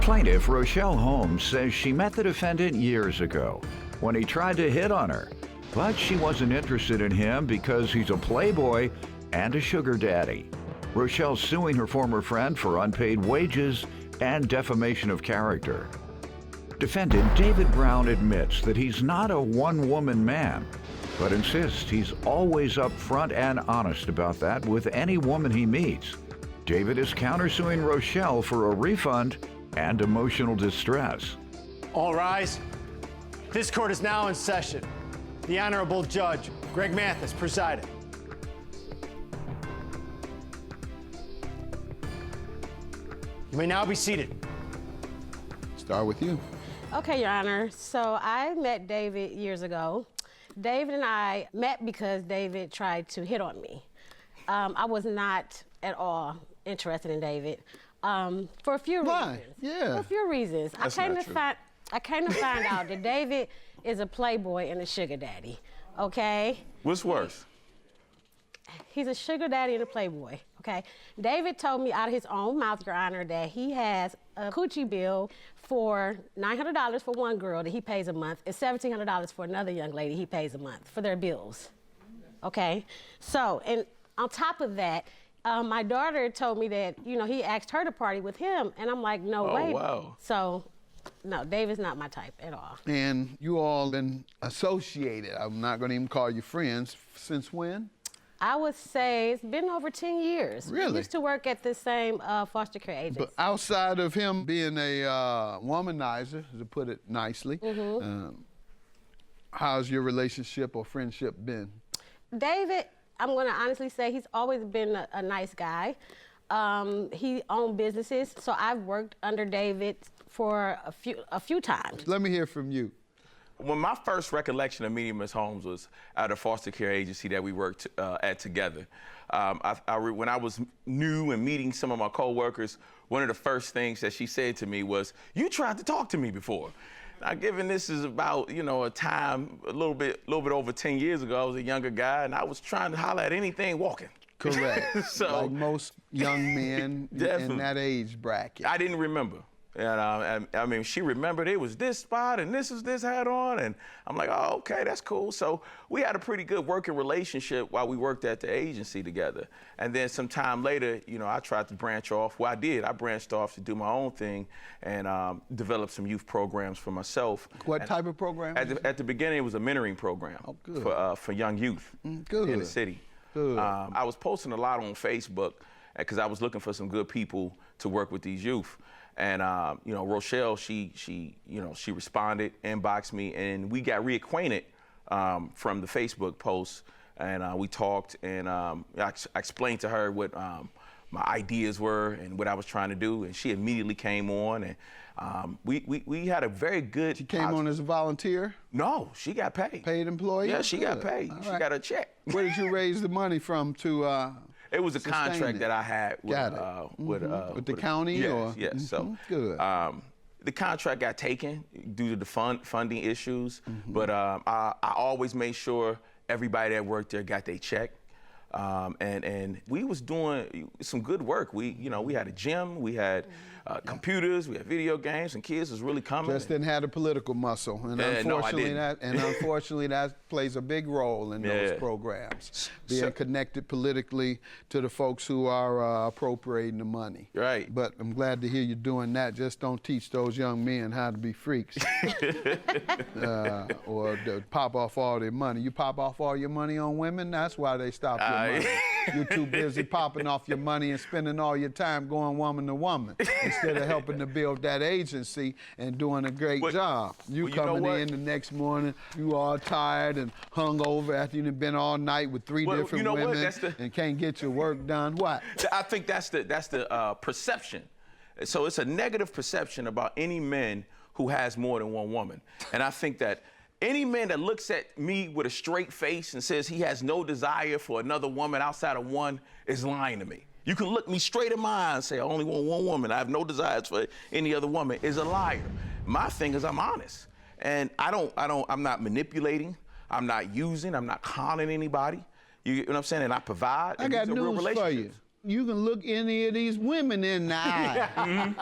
Plaintiff Rochelle Holmes says she met the defendant years ago when he tried to hit on her, but she wasn't interested in him because he's a playboy and a sugar daddy. Rochelle's suing her former friend for unpaid wages and defamation of character. Defendant David Brown admits that he's not a one-woman man, but insists he's always upfront and honest about that with any woman he meets. David is countersuing Rochelle for a refund and emotional distress. All rise. This court is now in session. The Honorable Judge Greg Mathis presiding. You may now be seated. Start with you. Okay, Your Honor. So I met David years ago. David and I met because David tried to hit on me. I was not at all interested in David for a few reasons. Yeah. For a few reasons. I came to find out that David is a playboy and a sugar daddy. Okay. What's worse? He's a sugar daddy and a playboy, okay? David told me out of his own mouth, Your Honor, that he has a coochie bill for $900 for one girl that he pays a month and $1,700 for another young lady he pays a month for their bills, okay? So, and on top of that, my daughter told me that, you know, he asked her to party with him, and I'm like, no way. Wow. So, no, David's not my type at all. And you all been associated, I'm not gonna even call you friends, since when? I would say it's been over 10 years. Really? We used to work at the same foster care agency. But outside of him being a womanizer, to put it nicely, how's your relationship or friendship been? David, I'm gonna honestly say he's always been a nice guy. He owned businesses, so I've worked under David for a few times. Let me hear from you. When my first recollection of meeting Ms. Holmes was at a foster care agency that we worked at together. When I was new and meeting some of my coworkers, one of the first things that she said to me was, "You tried to talk to me before." Now, given this is about, you know, a time a little bit over 10 years ago, I was a younger guy and I was trying to holler at anything walking. Correct. So, like most young men in that age bracket. I didn't remember. And I mean, she remembered it was this spot and this hat on, and I'm like, oh, okay, that's cool. So we had a pretty good working relationship while we worked at the agency together. And then some time later, you know, I tried to branch off. Well, I did. I branched off to do my own thing and develop some youth programs for myself. What type of program? At the beginning, it was a mentoring program for young youth in the city. Good. I was posting a lot on Facebook because I was looking for some good people to work with these youth. And you know, Rochelle, she responded, inboxed me, and we got reacquainted from the Facebook post, and we talked, and I explained to her what my ideas were and what I was trying to do, and she immediately came on, and we had a very good. She came on as a volunteer? No, she got paid. Paid employee? Yeah, she got paid. All she right. got a check. Where did you raise the money from to? It was a contract that I had with with the county, yes, or yes. So good. The contract got taken due to the funding issues, but I always made sure everybody that worked there got their check, and we was doing some good work. We had a gym, we had computers, we had video games, and kids was really coming. Just didn't have the political muscle, and unfortunately, that plays a big role in those programs. Being connected politically to the folks who are appropriating the money. Right. But I'm glad to hear you doing that. Just don't teach those young men how to be freaks, or to pop off all their money. You pop off all your money on women. That's why they stop your money. You're too busy popping off your money and spending all your time going woman to woman instead of helping to build that agency and doing a great job. You coming in the next morning, you all tired and hungover after you've been all night with three different women and can't get your work done. What? I think that's the perception. So it's a negative perception about any man who has more than one woman. And I think that any man that looks at me with a straight face and says he has no desire for another woman outside of one is lying to me. You can look me straight in my eye and say, I only want one woman, I have no desires for any other woman, is a liar. My thing is I'm honest. And I'm not manipulating, I'm not using, I'm not conning anybody. You know what I'm saying? And I provide. I got news for you. you can look any of these women in the eye.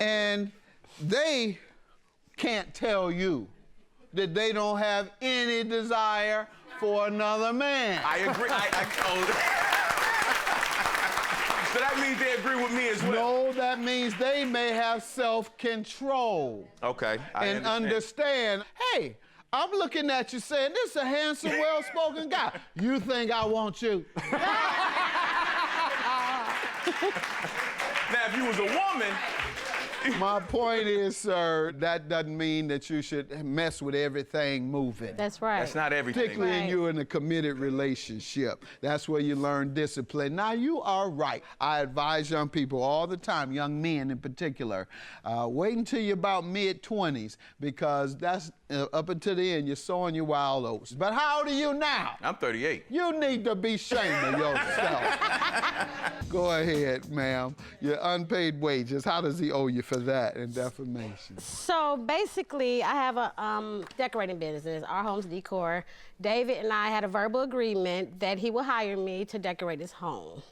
And they can't tell you that they don't have any desire for another man. I agree. So that means they agree with me as well. No, that means they may have self-control. Okay, I understand, hey, I'm looking at you saying, this is a handsome, well-spoken guy. You think I want you? Now, if you was a woman... My point is, sir, that doesn't mean that you should mess with everything moving. That's right. That's not everything. Particularly Right. when you're in a committed relationship. That's where you learn discipline. Now, you are right. I advise young people all the time, young men in particular, wait until you're about mid-20s, because that's up until the end, you're sowing your wild oats. But how old are you now? I'm 38. You need to be ashamed of yourself. Go ahead, ma'am. Your unpaid wages, how does he owe you for that and defamation? So basically, I have a decorating business, Our Homes Decor. David and I had a verbal agreement that he will hire me to decorate his home.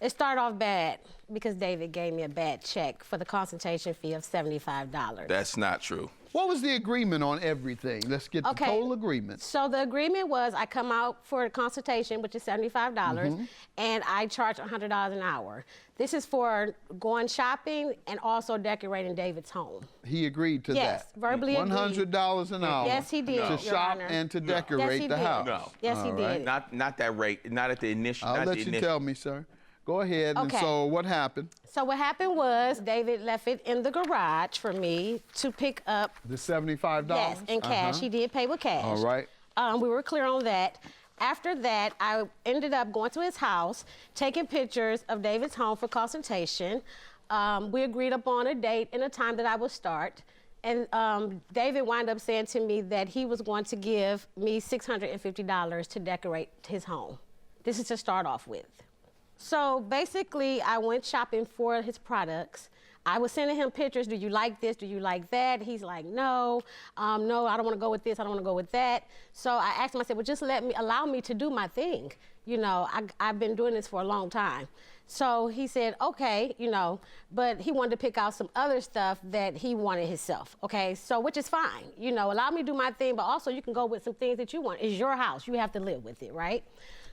It started off bad because David gave me a bad check for the consultation fee of $75. That's not true. What was the agreement on everything? Let's get the total agreement. So the agreement was I come out for a consultation, which is $75, and I charge $100 an hour. This is for going shopping and also decorating David's home. He agreed to Yes, that. verbally agreed. $100 an hour. Yes, he did, To Your shop Honor. and to Yes, decorate he the did. house. No. Yes, he All did. right. Not that rate, not at the initial. I'll not let the you initial. tell me, sir. Go ahead. Okay. And so what happened? So what happened was David left it in the garage for me to pick up. The $75? Yes, in cash. He did pay with cash. All right. We were clear on that. After that, I ended up going to his house, taking pictures of David's home for consultation. We agreed upon a date and a time that I would start. And David wound up saying to me that he was going to give me $650 to decorate his home. This is to start off with. So basically, I went shopping for his products. I was sending him pictures. Do you like this? Do you like that? He's like, no, no, I don't want to go with this. I don't want to go with that. So I asked him, I said, well, just allow me to do my thing. You know, I've been doing this for a long time. So he said, okay, you know, but he wanted to pick out some other stuff that he wanted himself, okay? So, which is fine. You know, allow me to do my thing, but also you can go with some things that you want. It's your house. You have to live with it, right?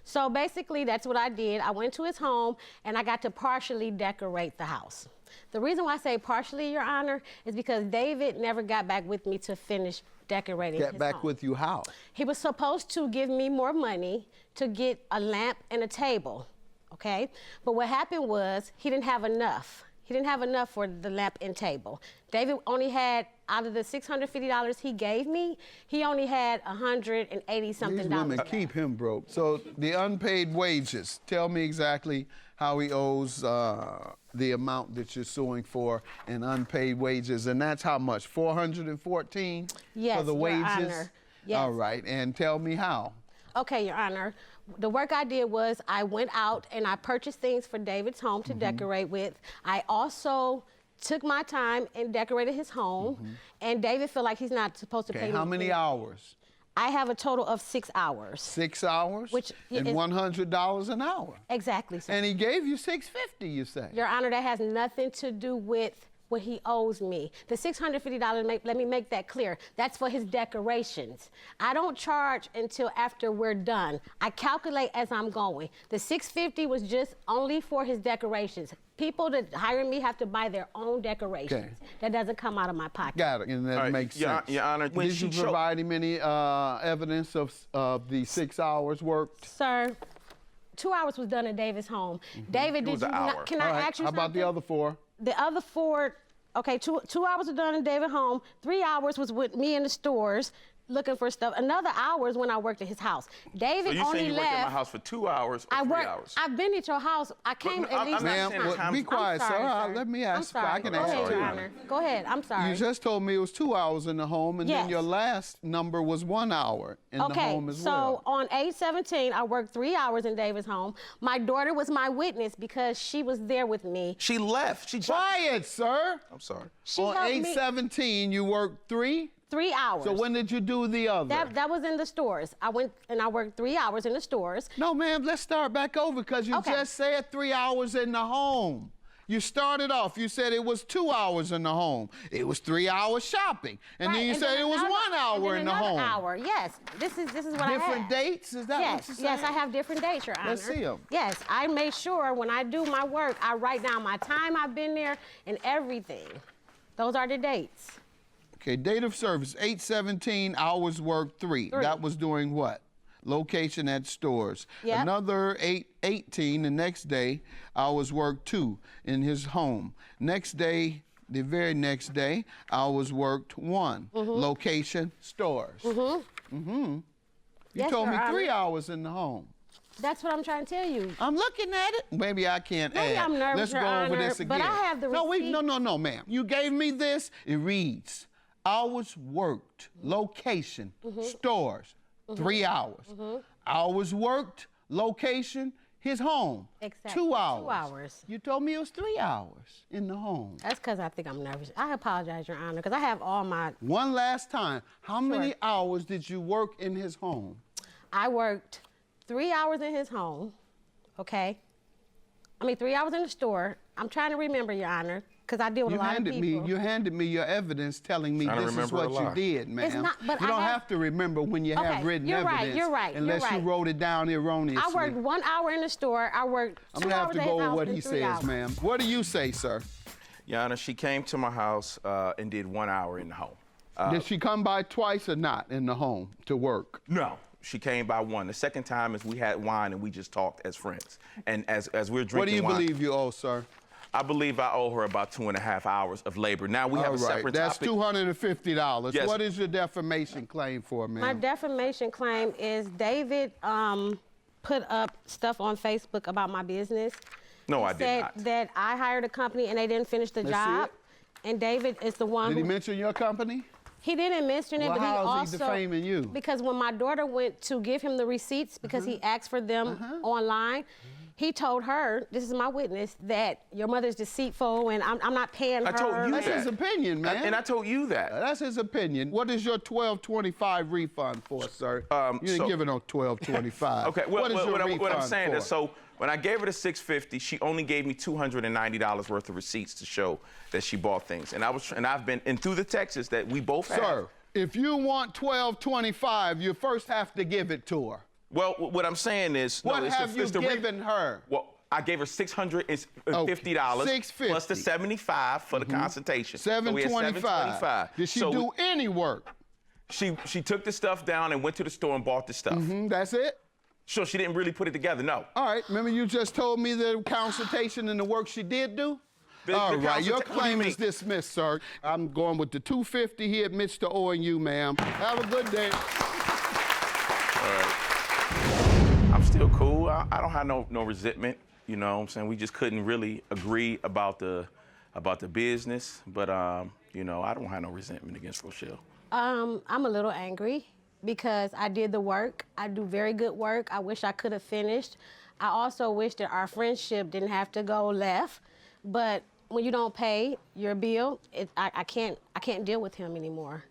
So basically, that's what I did. I went to his home, and I got to partially decorate the house. The reason why I say partially, Your Honor, is because David never got back with me to finish decorating his home. Get back with you how? He was supposed to give me more money to get a lamp and a table, okay? But what happened was he didn't have enough. He didn't have enough for the lamp and table. David only had, out of the $650 he gave me, he only had $180-something. These women keep him broke. So the unpaid wages, tell me exactly how he owes the amount that you're suing for in unpaid wages, and that's how much, $414 Yes, for the Your wages? Honor. Yes. All right, and tell me how. Okay, Your Honor. The work I did was I went out and I purchased things for David's home to decorate with. I also took my time and decorated his home, and David felt like he's not supposed to pay me. How many hours? I have a total of 6 hours. 6 hours? Which and is- $100 an hour. Exactly, sir. And he gave you $650, you say? Your Honor, that has nothing to do with what he owes me. The $650, let me make that clear, that's for his decorations. I don't charge until after we're done. I calculate as I'm going. The $650 was just only for his decorations. People that hire me have to buy their own decorations. Okay. That doesn't come out of my pocket. Got it, and that All right, makes Your sense. Your Honor, when Did you she provide him any evidence of the 6 hours worked? Sir, 2 hours was done at David's home. David, was did you an hour. not, can All I right, ask you how something? about the other 4? The other 4, okay, two hours were done in David's home. 3 hours was with me in the stores looking for stuff. Another hour is when I worked at his house. David So you only saying you left. worked at my house for 2 hours or 3 hours? I've been at your house. I came Look, at least I'm not Ma'am, saying well, times- be quiet, I'm sorry, sir. Let me I'm ask. sorry. I can Go ask ahead, too. Your Honor. Go ahead. I'm sorry. You just told me it was 2 hours in the home, and then Yes. your last number was 1 hour in the home as so well. on 8/17, I worked 3 hours in David's home. My daughter was my witness because she was there with me. She left. She Quiet, sir. I'm sorry. She On helped me. 8/17, you worked 3 3 hours. So when did you do the other? That was in the stores. I went and I worked 3 hours in the stores. No, ma'am, let's start back over because you just said 3 hours in the home. You started off, you said it was 2 hours in the home. It was 3 hours shopping. And then you said it was 1 hour in the home. Hour, yes. This is what I have. Different dates? Is that what you're saying? Yes, I have different dates, Your Honor. Let's see them. Yes, I made sure when I do my work, I write down my time I've been there and everything. Those are the dates. Okay, date of service, 8/17, hours worked 3. That was doing what? Location at stores. Yep. Another 8/18, the next day, hours worked 2 in his home. Next day, the very next day, hours worked 1. Location, stores. You Yes, told Your me Honor. 3 hours in the home. That's what I'm trying to tell you. I'm looking at it. Maybe I can't Maybe add. I'm nervous, Let's Your go over Honor, this again. but I have the receipt. No, ma'am. You gave me this. It reads, hours worked, location, stores, 3 hours. Hours worked, location, his home, Exactly. 2 hours. 2 hours. You told me it was 3 hours in the home. That's because I think I'm nervous. I apologize, Your Honor, because I have all my... One last time, how many hours did you work in his home? I worked 3 hours in his home, okay? 3 hours in the store. I'm trying to remember, Your Honor, because I deal with a lot of people. You handed me your evidence telling me this is what you did, ma'am. It's not, but you don't have to remember when you have written evidence. You're right. Unless you wrote it down erroneously. I worked 1 hour in the store. I worked 2 hours I'm gonna have to go with what he says, hours. ma'am. What do you say, sir? Your Honor, she came to my house and did 1 hour in the home. Did she come by twice or not in the home to work? No. She came by 1. The second time is we had wine and we just talked as friends. And as we're drinking What do you wine, believe you owe, sir? I believe I owe her about 2.5 hours of labor. Now we have a separate That's topic. $250. Yes. What is your defamation claim for, ma'am? My defamation claim is David put up stuff on Facebook about my business. No, I He did said not. that I hired a company and they didn't finish the Let's see job. it. And David is the one Did he who... mention your company? He didn't mention it, Well, but he how also... is he defaming you? Because when my daughter went to give him the receipts, because he asked for them online, he told her, this is my witness, that your mother's deceitful and I'm not paying her. I told you That's that. his opinion, man. And I told you that. That's his opinion. What is your $12.25 refund for, sir? You didn't give it no $12.25. Okay, well, what is your refund what I'm saying for? is, so when I gave her the $650, she only gave me $290 worth of receipts to show that she bought things. And I've been, and through the texts that we both have. Sir, if you want $12.25, you first have to give it to her. Well, what I'm saying is, What have you given her? Well, I gave her $650 $650. plus the $75 for the consultation. So we had $725. Did she do any work? She took the stuff down and went to the store and bought the stuff. That's it? So she didn't really put it together, no. All right, remember you just told me the consultation and the work she did do? All right, your claim is dismissed, sir. I'm going with the $250 he admits to owing you, ma'am. Have a good day. All right. I'm still cool. I don't have no resentment. You know what I'm saying? We just couldn't really agree about the business. But, you know, I don't have no resentment against Rochelle. I'm a little angry because I did the work. I do very good work. I wish I could have finished. I also wish that our friendship didn't have to go left. But when you don't pay your bill, I can't deal with him anymore.